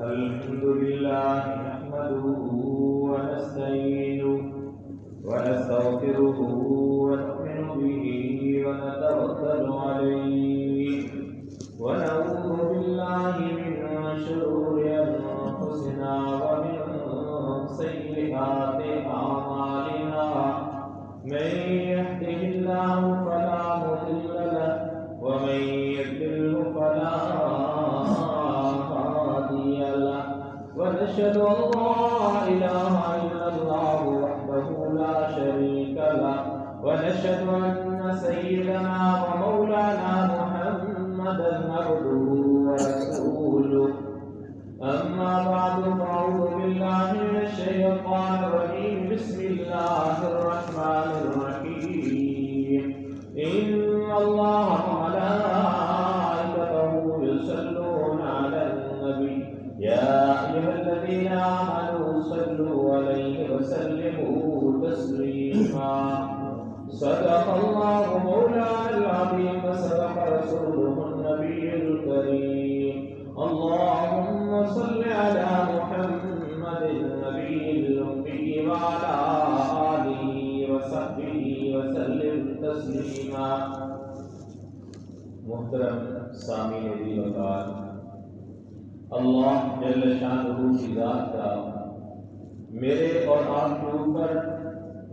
الحمد لله نحمده ونستعينه ونستغفره ونؤمن به ونتوكل عليه ونعوذ بالله من شرور أنفسنا ومن سيئات أعمالنا من يهده الله فلا مضل له ومن يضلل فلا هادي له ونشهد أن لا إله إلا الله وحده لا شريك له ونشهد أن سيدنا ومولانا محمدا عبده ورسوله أما بعد فأعوذ بالله من الشيطان الرجيم بسم الله الرحمن الرحيم إن الله وملائكته يصلون على النبي يا أيها الذين آمنوا صلوا عليه وسلموا تسليما صدق الله مولانا العظيم وصدق رسوله النبي الكريم اللهم صل على محمد النبي الأمي وعلى آله وصحبه وسلم تسليما محترم سامعین دی وقار اللہ جل شانہ کی ذات کا میرے اور آپ کے اوپر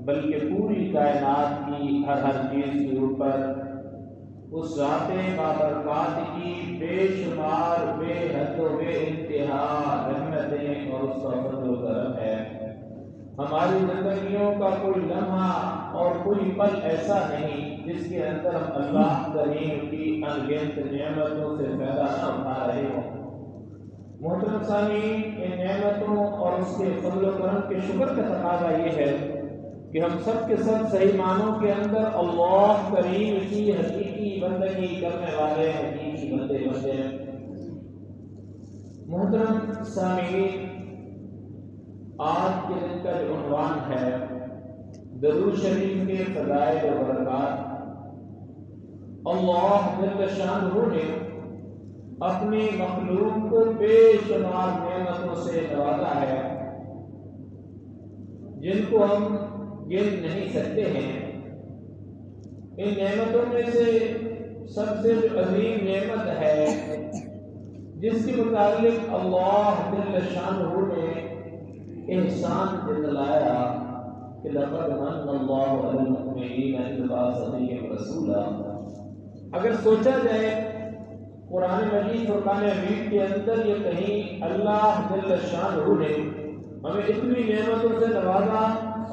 بلکہ پوری کائنات کی ہر چیز کے اوپر اس ذات بابرکات کی بے شمار بے حد و بے انتہا رحمتیں اور اس کا فضل و کرم ہے۔ ہماری زندگیوں کا کوئی لمحہ اور کوئی پل ایسا نہیں جس کے اندر ہم اللہ کریم کی انگنت نعمتوں سے فائدہ نہ اٹھا رہے ہوں۔ محترم سامعین، ان نعمتوں اور اس کے فضل و کرم کے شکر کا تقاضا یہ ہے کہ ہم سب کے سب صحیح معنوں کے اندر اللہ کریم کی حقیقی بندگی کرنے والے حقیقی بندے بنتے ہیں۔ محترم سامعین، آج کے دن کا جو عنوان ہے درود شریف کے فضائل و برکات۔ اللہ جل شانہ نے اپنی مخلوق کو بے شمار نعمتوں سے نوازا ہے جن کو ہم گن نہیں سکتے ہیں۔ ان نعمتوں میں سے سب سے جو عظیم نعمت ہے جس کے متعلق اللہ جل شانہ نے احسان جتلایا کہ لقد من اللہ علی المؤمنین اذ بعث فیہم رسولا۔ اگر سوچا جائے قرآن مجید فرقان حمید کے اندر یہ کہیں اللہ جل شانہ نے ہمیں اتنی نعمتوں سے نوازا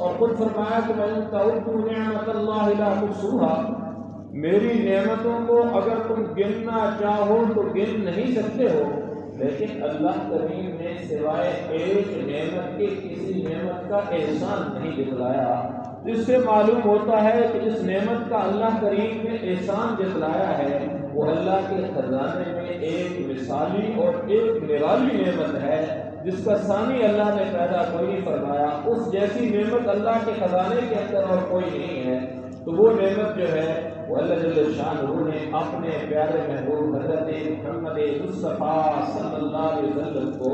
اور خود فرمایا کہ وَإِن تَعُدُّوا نِعْمَتَ اللَّهِ لَا تُحْصُوهَا، میری نعمتوں کو اگر تم گننا چاہو تو گن نہیں سکتے ہو، لیکن اللہ کریم نے سوائے ایک نعمت کے کسی نعمت کا احسان نہیں جتلایا، جس سے معلوم ہوتا ہے کہ جس نعمت کا اللہ کریم نے احسان جتلایا ہے وہ اللہ کے خزانے میں ایک مثالی اور ایک نرالی نعمت ہے جس کا ثانی اللہ نے پیدا کوئی نہیں فرمایا۔ اس جیسی نعمت اللہ کے خزانے کے اندر اور کوئی نہیں ہے، تو وہ نعمت جو ہے وہ اللہ جل شانہ نے اپنے پیارے محبوب حضرت محمد مصطفیٰ صلی اللہ علیہ وسلم کو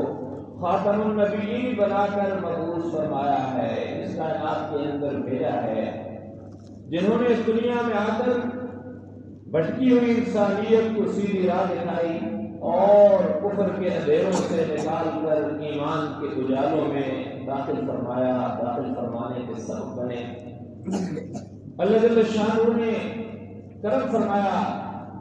خاتم النبیین بنا کر مبعوث فرمایا ہے، اس کائنات کے اندر بھیجا ہے، جنہوں نے اس دنیا میں آ کر بھٹکی ہوئی انسانیت کو سیدھی راہ دکھائی اور کفر کے اندھیروں سے نکال کر ایمان کے اجالوں میں داخل فرمانے کے سبب بنے۔ اللہ جل شانہ نے کرم فرمایا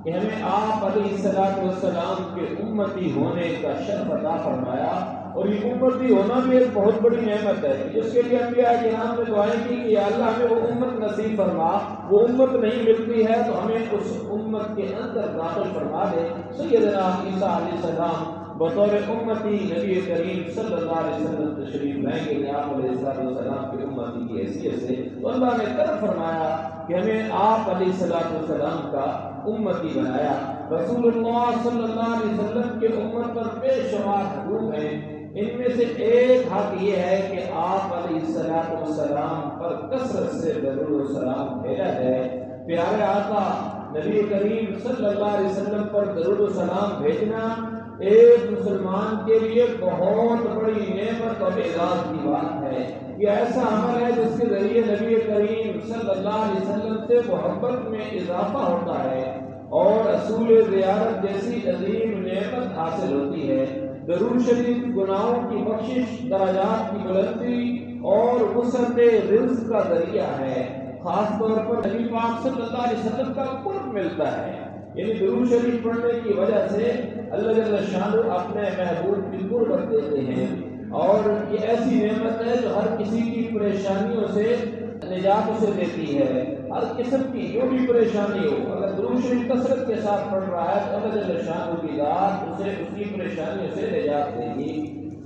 کہ ہمیں آپ علیہ السلام کے امتی ہونے کا شرف عطا فرمایا، اور یہ امتی ہونا بھی ایک بہت بڑی نعمت ہے جس کے لیے انبیاء کرام نے دعائیں کی کہ یا اللہ ہمیں وہ امت نصیب فرما، وہ امت نہیں ملتی ہے تو ہمیں اس امت کے اندر داخل فرما دے۔ سیدنا عیسیٰ علیہ السلام بطور امتی نبی کریم صلی اللہ علیہ وسلم تشریف لائیں گے آپ علیہ السلام کی امتی کی حیثیت سے، تو اللہ نے کرم فرمایا کہ ہمیں آپ علیہ السلام کا امتی بنایا۔ رسول اللہ صلی اللہ علیہ وسلم کے امت پر بے شمار حقوق ہیں، ان میں سے ایک حق یہ ہے کہ آپ علیہ السلام پر کثرت سے درود و سلام بھیجا جائے۔ پیارے آقا نبی کریم صلی اللہ علیہ وسلم پر درود و سلام بھیجنا ایک مسلمان کے لیے بہت بڑی نعمت اور اعزاز کی بات ہے۔ یہ ایسا عمل ہے جس کے ذریعے نبی کریم صلی اللہ علیہ وسلم سے محبت میں اضافہ ہوتا ہے اور رسول زیارت جیسی عظیم نعمت حاصل ہوتی ہے۔ درود شریف گناہوں کی بخشش، درجات کی بلندی اور وسعت رزق کا ذریعہ ہے۔ خاص طور پر نبی پاک صلی اللہ علیہ وسلم کا قرب ملتا ہے، یعنی درود شریف پڑھنے کی وجہ سے اللہ جل شانہ اپنے محبوب کی قربت دیتے ہیں، اور یہ ایسی نعمت ہے جو ہر کسی کی پریشانیوں سے نجات اسے دیتی ہے۔ ہر قسم کی جو بھی پریشانی ہو، اگر درود شریف کثرت کے ساتھ پڑھ رہا ہے تو اللہ جل شانہ کی ذات اسے اس کی پریشانیوں سے نجات دے گی۔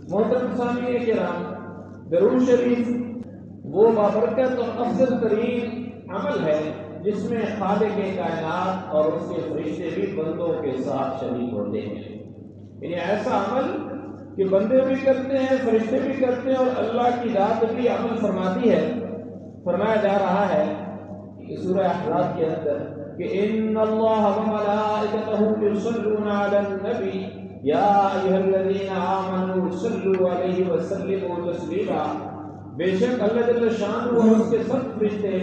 محترم سامعین کرام، درود شریف وہ بابرکت اور افضل ترین عمل ہے جس میں خالق کائنات اور اس کے فرشتے بھی بندوں کے ساتھ شریک ہوتے ہیں۔ یعنی ایسا عمل کہ بندے بھی کرتے ہیں، فرشتے بھی کرتے ہیں، اور اللہ کی ذات بھی عمل فرماتی ہے۔ فرمایا جا رہا ہے کہ سورہ احزاب کے اندر کہ ان اللہ وملائکتہ یصلون علی النبی یا ایھا الذین آمنوا صلوا علیہ وسلموا تسلیما۔ بے شک اللہ جل شانہ اور اس کے سب فرشتے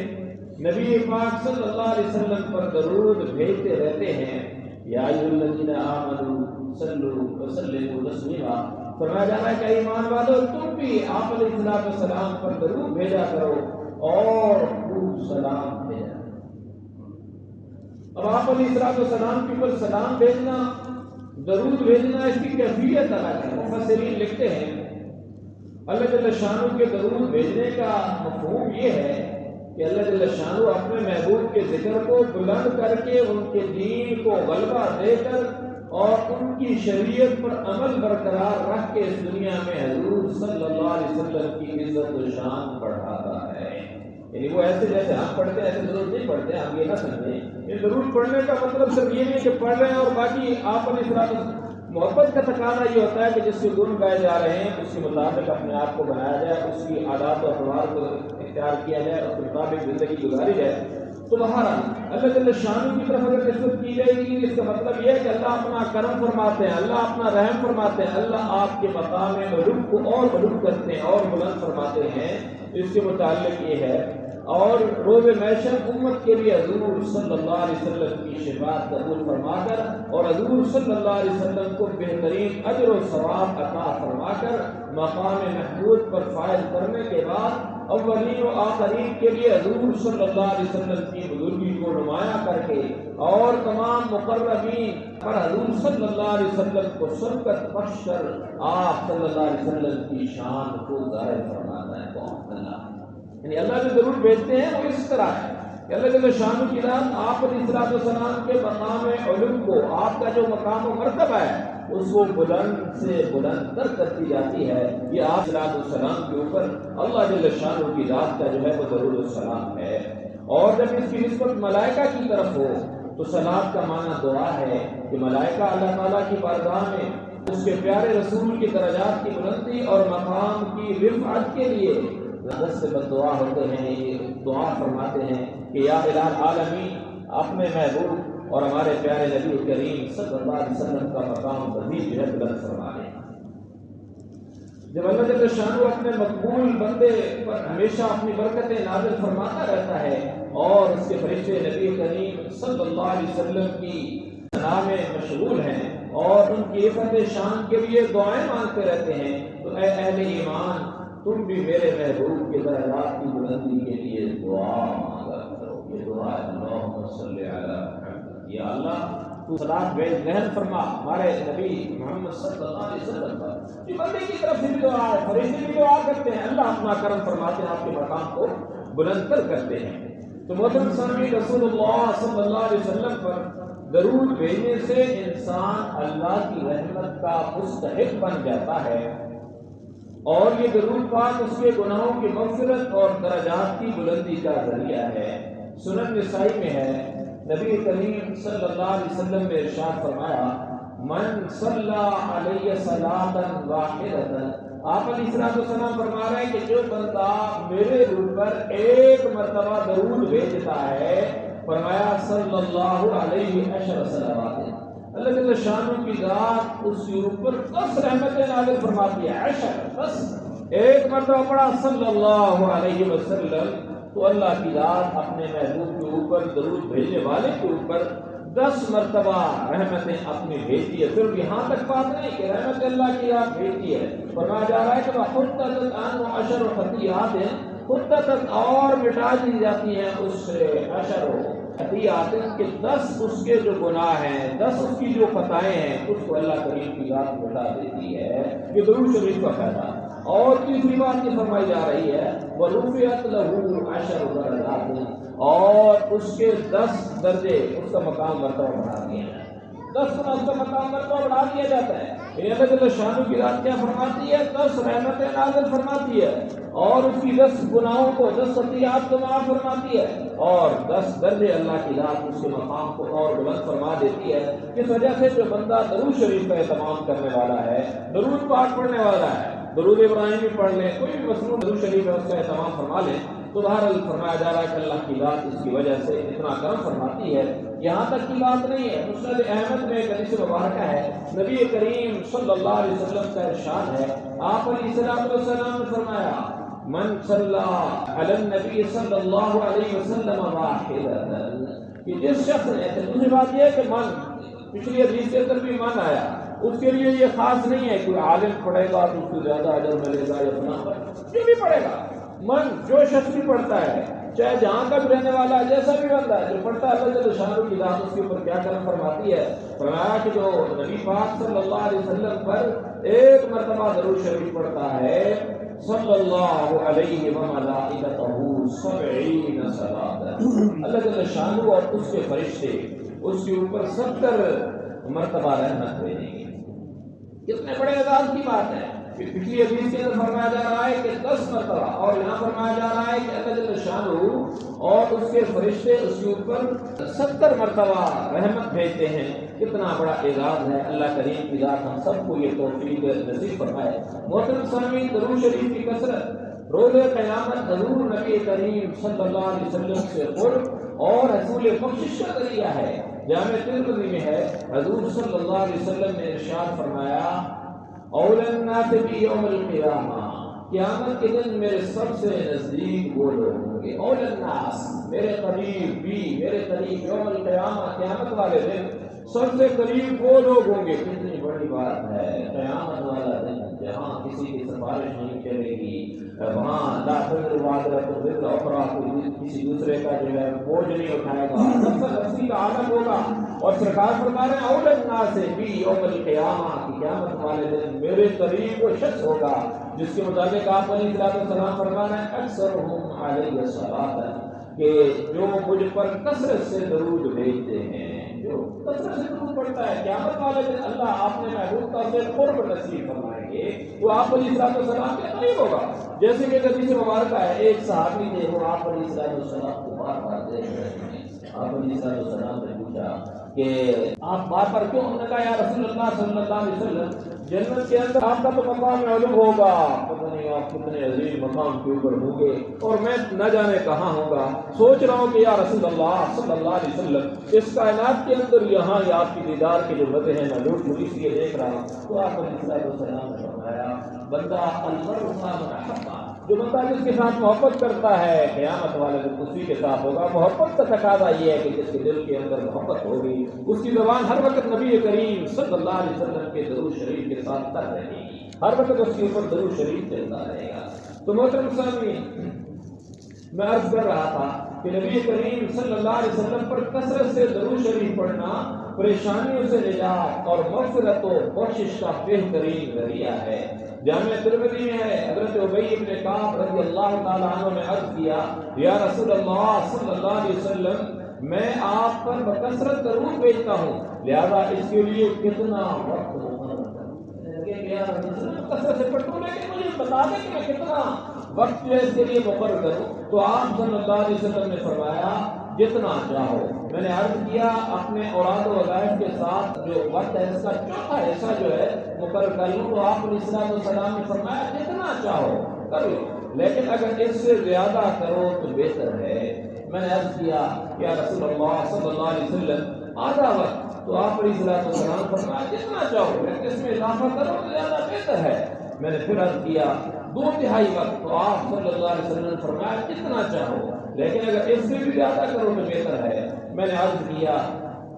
نبی پاک صلی اللہ علیہ وسلم پر درود بھیجتے رہتے ہیں۔ یا ایھا الذین آمنوا صلوا وسلموا تسلیما۔ فرمایا جا رہا ہے کہ ایمان والو تم بھی آپ علیہ السلام پر درود بھیجا کرو اور خوب سلام بھیجا۔ اب آپ علیہ السلام کے اوپر سلام بھیجنا، درود بھیجنا، اس کی کیفیت الگ ہے۔ مفسرین لکھتے ہیں اللہ جل شانہ کے درود بھیجنے کا مفہوم یہ ہے کہ اللہ جل شانہ اپنے محبوب کے ذکر کو بلند کر کے ان کے دین کو غلبہ دے کر اور ان کی شریعت پر عمل برقرار رکھ کے اس دنیا میں حضور صلی اللہ علیہ وسلم کی عزت و شان بڑھاتا ہے۔ یعنی وہ ایسے جیسے ہم پڑھتے ہیں ایسے ضرور نہیں پڑھتے، ہم یہ نہ سمجھیں یہ درود پڑھنے کا مطلب صرف یہ نہیں کہ پڑھ رہے ہیں اور باقی آپ علیہ السلام۔ محبت کا تقاضا یہ ہوتا ہے کہ جس کے گن گائے جا رہے ہیں اس کے مطابق اپنے آپ کو بنایا جائے، اس کی عادات و اطوار کو اختیار کیا جائے، اس کے مطابق زندگی گزاری جائے۔ تو بہرحال اللہ جل شانہ کی طرف اگر نسبت کی جائے گی اس کا مطلب یہ ہے کہ اللہ اپنا کرم فرماتے ہیں، اللہ اپنا رحم فرماتے ہیں، اللہ آپ کے مقام علو کو اور علو کرتے ہیں اور بلند فرماتے ہیں۔ اس کے متعلق یہ ہے، اور روز محشر امت کے لیے حضور صلی اللہ علیہ وسلم کی شفاعت قبول فرما کر اور حضور صلی اللہ علیہ وسلم کو بہترین اجر و ثواب عطا فرما کر مقام محمود پر فائز کرنے کے بعد اولین و آخرین کے لیے حضور صلی اللہ علیہ وسلم کی بزرگی کو نمایاں کر کے اور تمام مقربین پر حضور صلی اللہ علیہ وسلم کو سبقت بخش کر آپ صلی اللہ علیہ وسلم کی شان کو ظاہر فرماتا ہے۔ بہت اللہ، یعنی اللہ جو ضرور بھیجتے ہیں وہ اس طرح ہے کہ اللہ جل شانہ کی ذات آپ علیہ السلام کے مقام علم کو، آپ کا جو مقام و مرتبہ ہے اس کو بلند سے بلند تر کرتی جاتی ہے۔ یہ آپ علیہ السلام کے اوپر اللہ جل شانہ کی ذات کا جو ہے وہ ضرور السلام ہے۔ اور جب اس کی نسبت ملائکہ کی طرف ہو تو صلات کا معنی دعا ہے کہ ملائکہ اللہ تعالیٰ کی بارگاہ میں اس کے پیارے رسول کی درجات کی بلندی اور مقام کی رفعت کے لیے لفظ سے بد دعا ہوتے ہیں، یہ دعا فرماتے ہیں کہ یا الہ العالمین اپنے محبوب اور ہمارے پیارے نبی کریم صلی اللہ علیہ وسلم کا مقام مزید جو ہے بلند فرما لیں۔ جب اللہ جل شانہ اپنے مقبول بندے پر ہمیشہ اپنی برکتیں نازل فرماتا رہتا ہے اور اس کے فرشتے نبی کریم صلی اللہ علیہ وسلم کی ثنا میں مشغول ہیں اور ان کی عزت شان کے لیے دعائیں مانگتے رہتے ہیں، تو اے اہل ایمان تم بھی میرے محبوب کے درجات کی بلندی کے لیے دعا مانگا کرو۔ یہ دعا ہے اللہم صلی علی محمد، یا اللہ تو صلاۃ بھیج، رحم فرما ہمارے نبی محمد صلی اللہ علیہ وسلم پر۔ یہ بندے کی طرف سے بھی دعا ہے، فرشتے بھی دعا کرتے ہیں، اللہ اپنا کرم فرماتے ہیں، آپ کے مقام کو بلند تر کرتے ہیں۔ تو محترم سامعین، رسول اللہ صلی اللہ علیہ وسلم پر درود بھیجنے سے انسان اللہ کی رحمت کا مستحق بن جاتا ہے، اور یہ درود پاک اس کے گناہوں کی مغفرت اور درجات کی بلندی کا ذریعہ ہے۔ سنن نسائی میں ہے، نبی کریم صلی اللہ علیہ وسلم نے ارشاد فرمایا من صلی علیہ صلاۃ واحدۃ، آپ علیہ السلام فرما رہے ہیں کہ جو بندہ میرے روح پر ایک مرتبہ درود بھیجتا ہے، فرمایا صلی اللہ علیہ عشر صلوات، اللہ جل شانہ کی ذات اس کے اوپر 10 رحمتیں نازل فرماتی ہے، 10۔ ایک مرتبہ پڑھا صلی اللہ علیہ وسلم تو اللہ کی ذات اپنے محبوب کے اوپر درود بھیجنے والے کے اوپر 10 مرتبہ رحمتیں اپنی بھیجتی ہے۔ پھر یہاں تک بات نہیں کہ رحمت اللہ کی ذات بھیجتی ہے، فرمایا جا رہا ہے کہ وَحُطَّتْ عَنْهُ عَشْرُ خَطِيئَاتٍ، حُطَّتْ اور مٹا دی جاتی ہیں اس سے 10 خطیئات کے 10 اس کے جو گناہ ہیں، 10 اس کی جو خطائیں ہیں، اس کو اللہ کریم کی ذات مٹا دیتی ہے۔ یہ درود شریف کا فائدہ۔ اور تیسری بات یہ فرمائی جا رہی ہے وَرُفِعَتْ لَهُ 10 درجات، اور اس کے 10 درجے اس کا مقام مرتبہ بڑھا دیا ہے، 10 گنا اس کا مقام مرتبہ بڑھا دیا جاتا ہے۔ اللہ جل شانہ کی ذات کیا فرماتی ہے؟ 10 رحمتیں نازل فرماتی ہے، اور اس کی 10 گناہوں کو، 10 خطیئات کو معاف فرماتی ہے، اور 10 درجے اللہ کی ذات اس کے مقام کو اور بلند فرما دیتی ہے۔ اس وجہ سے جو بندہ درود شریف کا اہتمام کرنے والا ہے، درود پاک پڑھنے والا ہے، درود ابراہیمی پڑھ لیں، کوئی بھی مصنوع درود شریف ہے اس کا اہتمام فرما لیں، تو بہرحال فرمایا جا رہا ہے کہ اللہ کی ذات اس کی وجہ سے اتنا کرم فرماتی ہے۔ یہاں تک کی بات نہیں ہے، مسند احمد میں ایک حدیث مبارکہ ہے، نبی کریم صلی اللہ علیہ وسلم کا ارشاد ہے، آپ علیہ السلام نے فرمایا من صلی علی النبی صلی اللہ علیہ وسلم واحدۃ، کہ جس شخص نے، دوسری بات یہ ہے کہ من، پچھلی حدیث کے اندر بھی من آیا، اس کے لیے یہ خاص نہیں ہے کوئی عالم پڑھے گا تو اس کو زیادہ اجر ملے گا یا فلاں، جو بھی پڑھے گا، من جو شخص بھی پڑھتا ہے، چاہے جہاں کا بھی رہنے والا ہے، جیسا بھی بندہ ہے جو پڑھتا ہے، اللہ جل شانہ کی ذات اس کے اوپر کیا کرم فرماتی ہے۔ فرمایا کہ جو نبی پاک صلی اللہ علیہ وسلم پر ایک مرتبہ درود شریف پڑھتا ہے، صلی اللہ علیہ وملائکتہ 70 صلاۃ، اللہ جل شانہ اور اس کے فرشتے اس کے اوپر 70 مرتبہ رحمت بھیجیں گے۔ کتنے بڑے اعزاز کی بات ہے۔ پچھلی حدیث کے اندر فرمایا جا رہا ہے کہ 10 مرتبہ، اور یہاں فرمایا جا رہا ہے کہ اللہ جل شانہ اور اس کے فرشتے اس کے اوپر 70 مرتبہ رحمت بھیجتے ہیں۔ کتنا بڑا اعزاز ہے، اللہ کریم کی ذات ہم سب کو یہ توفیق نصیب فرمائے۔ محترم سامعین، درود شریف کی کثرت روز قیامت حضور نبی کریم صلی اللہ علیہ وسلم سے قرب اور حصول بخشش کا ذریعہ ہے۔ جامع ترمذی میں ہے، حضور صلی اللہ علیہ وسلم نے ارشاد فرمایا اولی الناس بی یوم القیامہ، قیامت کے دن میرے سب سے نزدیک وہ لوگ ہوں گے، اولی الناس میرے قریب، بھی میرے قریب، یوم القیامہ قیامت والے دن سب سے قریب وہ لوگ ہوں گے۔ کتنی بڑی بات ہے، قیامت والا دن جہاں کسی کی سفارش نہیں چلے گی، وہاں لا تزر وازرۃ وزر اخری، کسی دوسرے کا جو ہے بوجھ نہیں اٹھائے گا، نفس کا عالم ہوگا۔ اور سرکار فرما رہے ہیں اولی الناس بی یوم القیامہ، کی قیامت والے دن میرے قریب وہ شخص ہوگا جس کے مطابق آپ علیہ السلام فرما رہے ہیں اکثرہم علیہ الصلاۃ، کہ جو مجھ پر کثرت سے درود بھیجتے ہیں، جو کثرت سے درود پڑھتا ہے، قیامت والے دن اللہ آپ نے محبوب کا سے قرب نصیب فرمائیں گے، تو آپ علیہ السلام کے قریب ہوگا۔ جیسے کہ حدیث مبارکہ ہے، ایک صحابی نے وہ آپ علیہ السلام کو بار بار دیکھ رہے ہیں، آپ علیہ السلام نے پوچھا کہ آپ بار بار کیوں؟ انہوں نے کہا یا رسول اللہ صلی اللہ علیہ وسلم، جنت کے اندر آپ کا تو مقام علم ہوگا، پتہ نہیں آپ کتنے عظیم مقام کے اوپر ہوں گے، اور میں نہ جانے کہاں ہوں گا، سوچ رہا ہوں کہ یا رسول اللہ صلی اللہ علیہ وسلم، اس کائنات کے اندر یہاں یا آپ کی دیدار کے جو مزے ہیں میں لوٹ لوٹ اس لیے دیکھ رہا ہوں۔ تو آپ علیہ السلام نے فرمایا بندہ المرء مع من احب، جو بندہ جس کے ساتھ محبت کرتا ہے قیامت والے دن اسی کے ساتھ ہوگا۔ محبت کا تقاضا یہ ہے کہ جس کے دل کے اندر محبت ہوگی اس کی زبان ہر وقت نبی کریم صلی اللہ علیہ وسلم کے درود شریف کے ساتھ تر رہے گی، ہر وقت اس کے اوپر درود شریف چلتا رہے گا۔ تو محترم سامعین، میں عرض کر رہا تھا کہ نبی کریم صلی اللہ علیہ وسلم پر کثرت سے درود شریف پڑھنا پریشانیوں سے نجات اور مغفرت و بخشش کا بہترین ذریعہ ہے۔ جامع ترمذی میں ہے، حضرت ابی بن کعب رضی اللہ تعالیٰ عنہ نے عرض کیا یا رسول اللہ صلی اللہ علیہ وسلم، میں آپ پر بکثرت درود بھیجتا ہوں، لہذا اس کے لیے کتنا وقت کثرت سے پڑھتا ہوں، لیکن مجھے بتا دیں کہ میں کتنا وقت جو ہے اس کے لیے مقرر کروں۔ تو آپ صلی اللہ علیہ وسلم نے فرمایا جتنا چاہو۔ میں نے عرض کیا اپنے اوراد و وظائف کے ساتھ جو وقت ہے اس کا چوتھا حصہ جو ہے مقرر کر لوں، تو آپ علیہ السلام نے فرمایا جتنا چاہو کر لو، لیکن اگر اس سے زیادہ کرو تو بہتر ہے۔ میں نے عرض کیا یا رسول اللہ صلی اللہ علیہ وسلم، آدھا وقت، تو آپ علیہ السلام فرمایا جتنا چاہو، لیکن اس میں اضافہ کرو تو زیادہ بہتر ہے۔ میں نے پھر عرض کیا 2/3 وقت، تو آپ صلی اللہ علیہ وسلم نے فرمایا جتنا چاہو، لیکن اگر اس سے بھی زیادہ کرو تو بہتر ہے۔ میں نے عرض کیا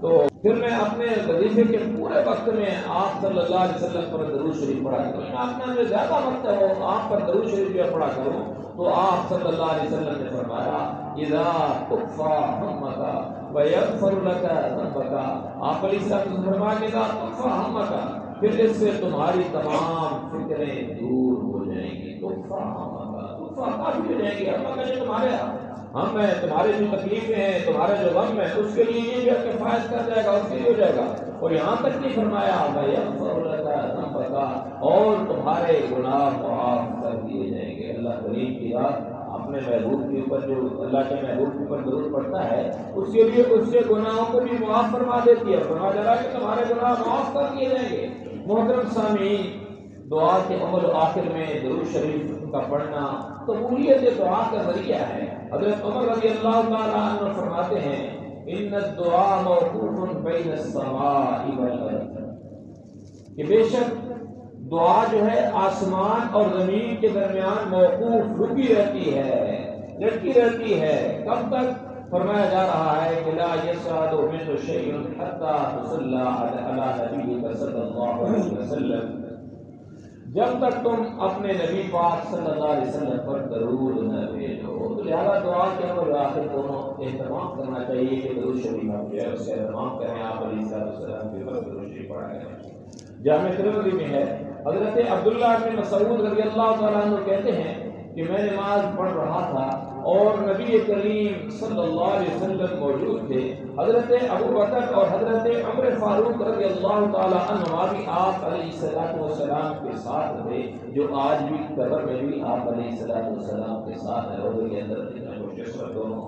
تو پھر میں اپنے وظیفے کے پورے وقت میں آپ صلی اللہ علیہ وسلم پر درود شریف پڑھا کروں، آپ نے زیادہ وقت ہو آپ پر درود شریف بھی پڑھا کروں، تو آپ صلی اللہ علیہ وسلم نے فرمایا اذا تکفی ہمک ویغفر لک ذنبک، آپ علیہ السلام نے فرمایا کہ اذا تکفی ہمک، پھر اس سے تمہاری تمام فکریں دور ہو جائیں گی۔ تکفی ہمک، کافی ہو جائیں گی، ہم کہیں تمہارے ہم ہیں، تمہاری جو تکلیفیں ہیں، تمہارے جو غم ہے، اس کے لیے یہ جو کفایت کر جائے گا، اس کے لیے ہو جائے گا۔ اور یہاں تک نہیں فرمایا اور تمہارے گناہ معاف کر دیے جائیں گے۔ اللہ کریم کی رات اپنے محبوب کے اوپر، جو اللہ کے محبوب کے اوپر درود پڑتا ہے، اس کے لیے اس کے گناہوں کو بھی معاف فرما دیتی ہے۔ فرمایا جا رہا ہے کہ تمہارے گناہ معاف کر دیے جائیں گے۔ محترم سامعین، دعا کے اول و آخر میں درود شریف کا پڑھنا قبولیت دعا کا ذریعہ ہے۔ حضرت عمر رضی اللہ تعالیٰ عنہ فرماتے ہیں ان الدعاء موقوف بین السماء والارض، کہ بے شک دعا جو ہے آسمان اور زمین کے درمیان موقوف، رکی رہتی ہے، لٹکی رہتی ہے۔ کب تک؟ فرمایا جا رہا ہے کہ لا یصعد منه شیء حتی تصلی علی نبیک صلی اللہ علیہ وسلم، جب تک تم اپنے نبی پاک صلی اللہ علیہ وسلم پر درود نہ بھیجو۔ تو لہٰذا دعا کے اول آخر دونوں اہتمام کرنا چاہیے کہ درود شریف آپ جو ہے اس سے اہتمام کریں، آپ علیہ السلام کے پر درود شریف پڑھا کریں۔ جامع ترمذی میں ہے حضرت عبداللہ بن مسعود رضی اللہ تعالیٰ عنہ کہتے ہیں کہ میں نماز پڑھ رہا تھا اور نبی کریم صلی اللہ علیہ وسلم موجود تھے، حضرت ابو بکر اور حضرت عمر فاروق رضی اللہ تعالیٰ عنہما بھی آپ علیہ السلام کے ساتھ تھے، جو آج بھی قبر میں بھی آپ علیہ السلام کے ساتھ ہے، اور کے اندر دونوں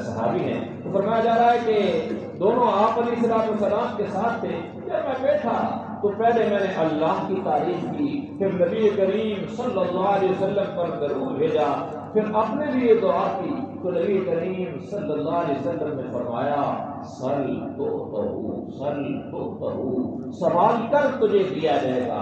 صحابی ہیں۔ تو فرمایا جا رہا ہے کہ دونوں آپ علیہ السلام کے ساتھ تھے۔ جب میں بیٹھا تو پہلے میں نے اللہ کی تعریف کی، پھر نبی کریم صلی اللہ علیہ وسلم پر درود بھیجا، پھر اپنے لیے دعا کی، تو نبی کریم صلی اللہ علیہ وسلم نے فرمایا سل تو سل تو سوال کر تجھے دیا جائے گا،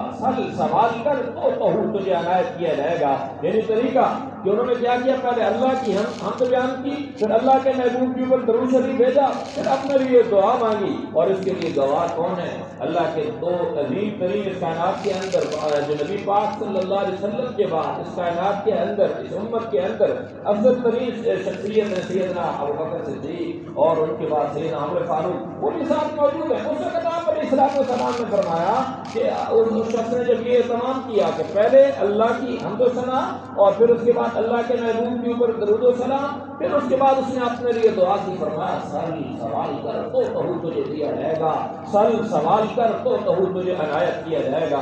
سوال کر تو تجھے عنایت کیا جائے گا۔ یعنی طریقہ کہ انہوں نے کیا کیا، پہلے اللہ کی حمد بیان کی، پھر اللہ کے محبوب کے اوپر درود شریف بھیجا، پھر اپنے لیے دعا مانگی، اور اس کے لیے گواہ کون ہے؟ اللہ کے دو عظیم ترین کائنات کے اندر، جو نبی پاک صلی اللہ علیہ وسلم کے بعد اس کائنات کے اندر، اس امت کے اندر افضل ترین شخصیت ہے سیدنا ابوبکر صدیق، اور ان کے بعد سیدنا عمر فاروق، وہ بھی ساتھ موجود ہیں۔ اس وقت آپ علیہ السلام نے فرمایا کہ اس شخص نے جب یہ اہتمام کیا کہ پہلے اللہ کی حمد و ثنا، اور پھر اس کے بعد اللہ کے محبوب کے اوپر درود و سلام، پھر اس کے بعد اس نے اپنے لیے دعا کی، فرمایا سل سوال کر تو تجھے دیا جائے گا، سل سوال کر تو تجھے عنایت کیا جائے گا۔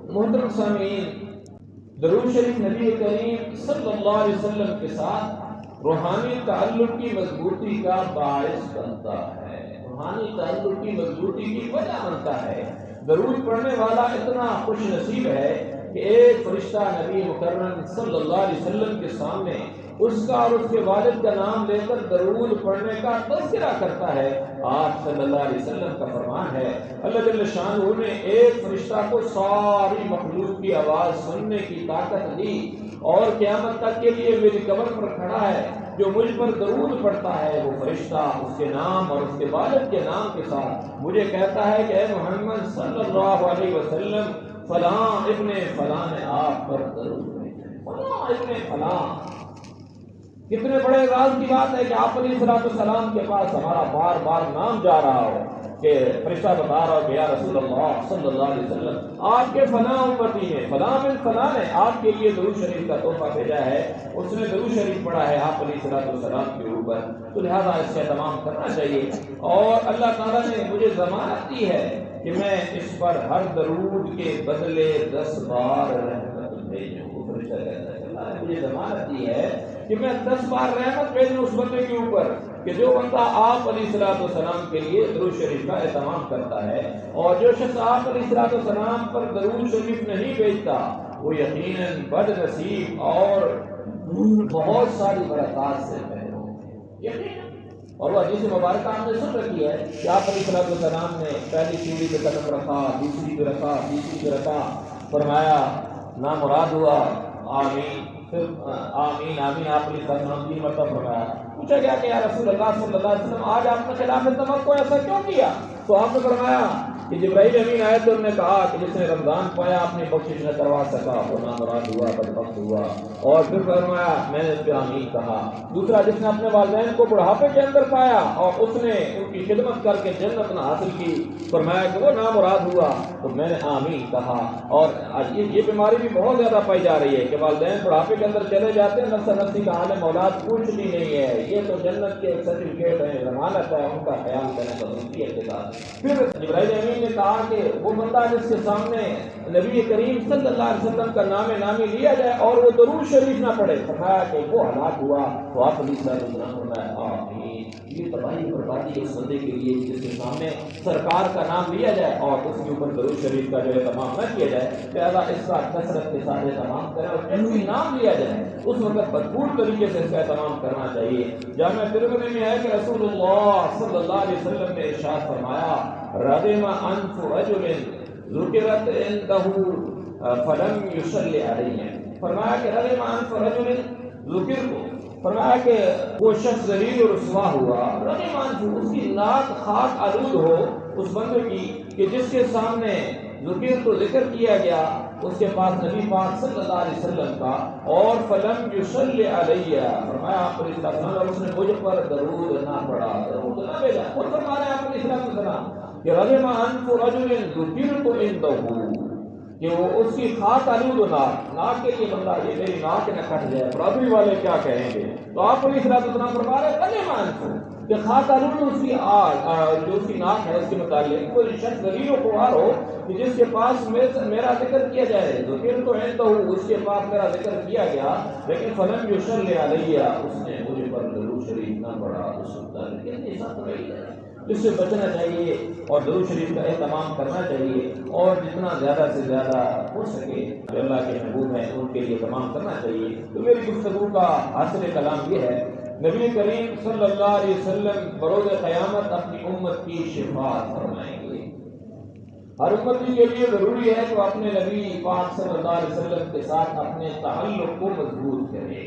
محترم سامعین، درود شریف نبی کریم صلی اللہ علیہ وسلم کے ساتھ روحانی تعلق کی مضبوطی کا باعث بنتا ہے، روحانی تعلق کی مضبوطی کی وجہ بنتا ہے۔ درود پڑھنے والا اتنا خوش نصیب ہے کہ ایک فرشتہ نبی مکرم صلی اللہ علیہ وسلم کے سامنے اس کا اور اس کے والد کا نام لے کر درود پڑھنے کا تذکرہ کرتا ہے۔ آپ صلی اللہ علیہ وسلم کا فرمان ہے، اللہ جل شانہ نے ایک فرشتہ کو ساری مخلوق کی آواز سننے کی طاقت دی، اور قیامت تک کے لیے میری قبر پر کھڑا ہے، جو مجھ پر درود پڑھتا ہے وہ فرشتہ اس کے نام اور اس کے والد کے نام کے ساتھ مجھے کہتا ہے کہ اے محمد صلی اللہ علیہ وسلم، فلاں ابن فلاں نے آپ پر درود بھیجا، فلاں ابن فلاں۔ کتنے بڑے راز کی بات ہے کہ آپ علیہ السلام کے پاس ہمارا بار بار نام جا رہا ہو، کہ فرشتہ بتا رہا ہو کہ یا رسول اللہ صلی اللہ علیہ وسلم، آپ کے فلاں امتی ہیں، فلاں بن فلاں نے آپ کے لیے درود شریف کا تحفہ بھیجا ہے، اس نے درود شریف پڑھا ہے آپ علیہ السلام کے اوپر، تو لہٰذا اس کا اہتمام کرنا چاہیے۔ اور اللہ تعالیٰ نے مجھے ضمانت دی ہے کہ میں اس پر ہر درود کے بدلے 10 بار رحمت بھیجوں۔ فرشتہ کہتا ہے اللہ نے مجھے ضمانت دی ہے کہ میں 10 بار رحمت بھیجوں اس بندے کے اوپر، کہ جو بندہ آپ علیہ السلام کے لیے درود شریف کا اہتمام کرتا ہے، اور جو شخص آپ علیہ السلام پر درود شریف نہیں بھیجتا وہ یقیناً بد نصیب اور بہت ساری برکات سے محروم ہے۔ یقیناً اور وہ حدیث مبارکہ ہم نے سن رکھی ہے کہ آپ علیہ السلام نے پہلی سیڑھی پہ قدم رکھا، دوسری پہ رکھا، تیسری پہ رکھا، فرمایا نامراد ہوا آمین، پھر آمین آمین آپ علیہ السلام 3 مرتبہ فرمایا۔ پوچھا گیا کہ یا رسول اللہ صلی اللہ علیہ وسلم آج آپ نے خلاف توقع ایسا کیوں کیا؟ تو آپ نے فرمایا کہ جبرائیل امین آئے تو انہوں نے کہا کہ جس نے رمضان پایا اپنی بخشش نہ کروا سکا وہ نامراد ہوا، بدبخت ہوا۔ اور پھر فرمایا میں نے اس پہ آمین کہا۔ دوسرا جس نے اپنے والدین کو بڑھاپے کے اندر پایا اور اس نے ان کی خدمت کر کے جنت نہ حاصل کی، فرمایا کہ وہ نامراد ہوا تو میں نے آمین کہا۔ اور یہ بیماری بھی بہت زیادہ پائی جا رہی ہے کہ والدین بڑھاپے کے اندر چلے جاتے ہیں، نفس نفسی کا عالم اولاد پوچھتی نہیں ہے، یہ تو جنت کے سرٹیفکیٹ ہیں، ضمانت ہے، ان کا خیال کرنے ضروری ہے کے ساتھ۔ پھر جبرائیل امین نے کہا کہ وہ بندہ جس کے سامنے نبی کریم صلی اللہ علیہ وسلم کا نام نامی لیا جائے اور وہ درود شریف نہ پڑھے، فرمایا کہ وہ ہلاک ہوا۔ تو آپ علیہ السلام فرمایا آمین۔ یہ تباہی بربادی اس بندے کے لیے جس کے سامنے سرکار کا نام لیا جائے اور اس کے اوپر درود شریف کا جو اہتمام نہ کیا جائے، لہٰذا اس کا کثرت کے ساتھ اہتمام کریں اور جب بھی نام لیا جائے اس وقت بھرپور طریقے سے اس کا اہتمام کرنا چاہیے۔ جامعہ ترمذی میں ہے کہ رسول اللہ صلی اللہ علیہ وسلم نے ارشاد فرمایا رغم انف رجل ذکرت عنده فلم یصلی علیہ، فرمایا کہ رغم انف رجل ذکرت، فرمایا کہ وہ شخص ذلیل و رسوا ہوا، رغم انف اس کی ناک خاک آلود ہو اس بندے کی کہ جس کے سامنے ذکر تو ذکر کیا گیا اس کے پاس نبی پاک صلی اللہ علیہ وسلم کا اور فلم یصلی علیہ، فرمایا آپ علیہ السلام اور اس نے مجھ پر درود نہ پڑھا، درود نہ بھیجا۔ خود فرمایا آپ علیہ السلام کہ رغم انف رجل ذکرت عنده، کہ وہ اس کی خاک آلود ناک کے لیے بندہ یہ میری ناک نہ کٹ جائے، برادری والے کیا کہیں گے؟ تو آپ علیہ السلام فرما رہے رغم انف کہ خاک آلود اس کی جو اس کی ناک ہے اس کے متعلق کوئی شخص ذلیل و خوار ہو کہ جس کے پاس میرا ذکر کیا جائے، ذکر تو ہے تو اس کے پاس میرا ذکر کیا گیا لیکن فلم یصلی علیہ اس نے مجھے پر درود شریف نہ پڑھا، اس متعلق ایسا تو نہیں ہے۔ اس سے بچنا چاہیے اور درود شریف کا اہتمام کرنا چاہیے اور جتنا زیادہ سے زیادہ ہو سکے جو اللہ کے محبوب ہیں ان کے لیے اہتمام کرنا چاہیے۔ تو میری گفتگو کا حاصل کلام یہ ہے نبی کریم صلی اللہ علیہ وسلم بروز قیامت اپنی امت کی شفاعت فرمائیں گے۔ ہر امتی کے لیے ضروری ہے کہ اپنے نبی پاک صلی اللہ علیہ وسلم کے ساتھ اپنے تعلق کو مضبوط کرے۔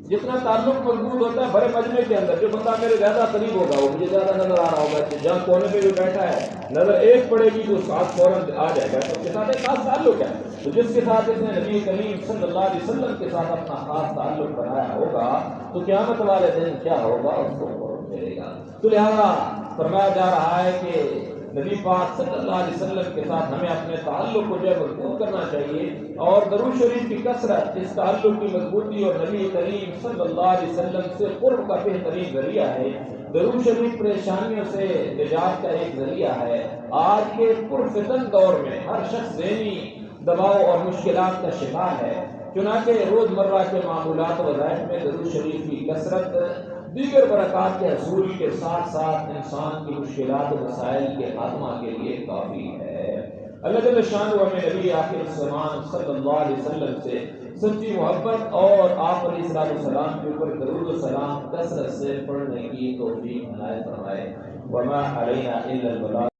جتنا تعلق مضبوط ہوتا ہے بڑے مجمع کے اندر جو بندہ میرے زیادہ قریب ہوگا وہ مجھے زیادہ نظر آ رہا ہوگا، جہاں کونے پہ بھی بیٹھا ہے نظر ایک پڑے گی تو ساتھ فوراً آ جائے گا، اس کے ساتھ ایک خاص تعلق ہے۔ تو جس کے ساتھ اس نے نبی کریم صلی اللہ علیہ وسلم کے ساتھ اپنا خاص تعلق بنایا ہوگا تو قیامت والے دن کیا ہوگا اس کو فوراً ملے گا۔ تو لہذا فرمایا جا رہا ہے کہ نبی پاک صلی اللہ علیہ وسلم کے ساتھ ہمیں اپنے تعلق کو جو ہے مضبوط کرنا چاہیے اور درود شریف کی کثرت اس تعلق کی مضبوطی اور نبی کریم صلی اللہ علیہ وسلم سے قرب کا بہترین ذریعہ ہے۔ درود شریف پریشانیوں سے نجات کا ایک ذریعہ ہے۔ آج کے پرفتن دور میں ہر شخص ذہنی دباؤ اور مشکلات کا شکار ہے، چنانچہ روزمرہ کے معمولات و وظائف میں درود شریف کی کثرت دیگر برکات کے حصول کے ساتھ ساتھ انسان کی مشکلات و مسائل کے خاتمہ کے لیے کافی ہے۔ اللہ جل شانہ ہمیں نبی آخر الزمان صلی اللہ علیہ وسلم سے سچی محبت اور آپ علیہ السلام کے اوپر درود و سلام کثرت سے پڑھنے کی توفیق عنایت فرمائے۔ وما علینا الا البلاغ۔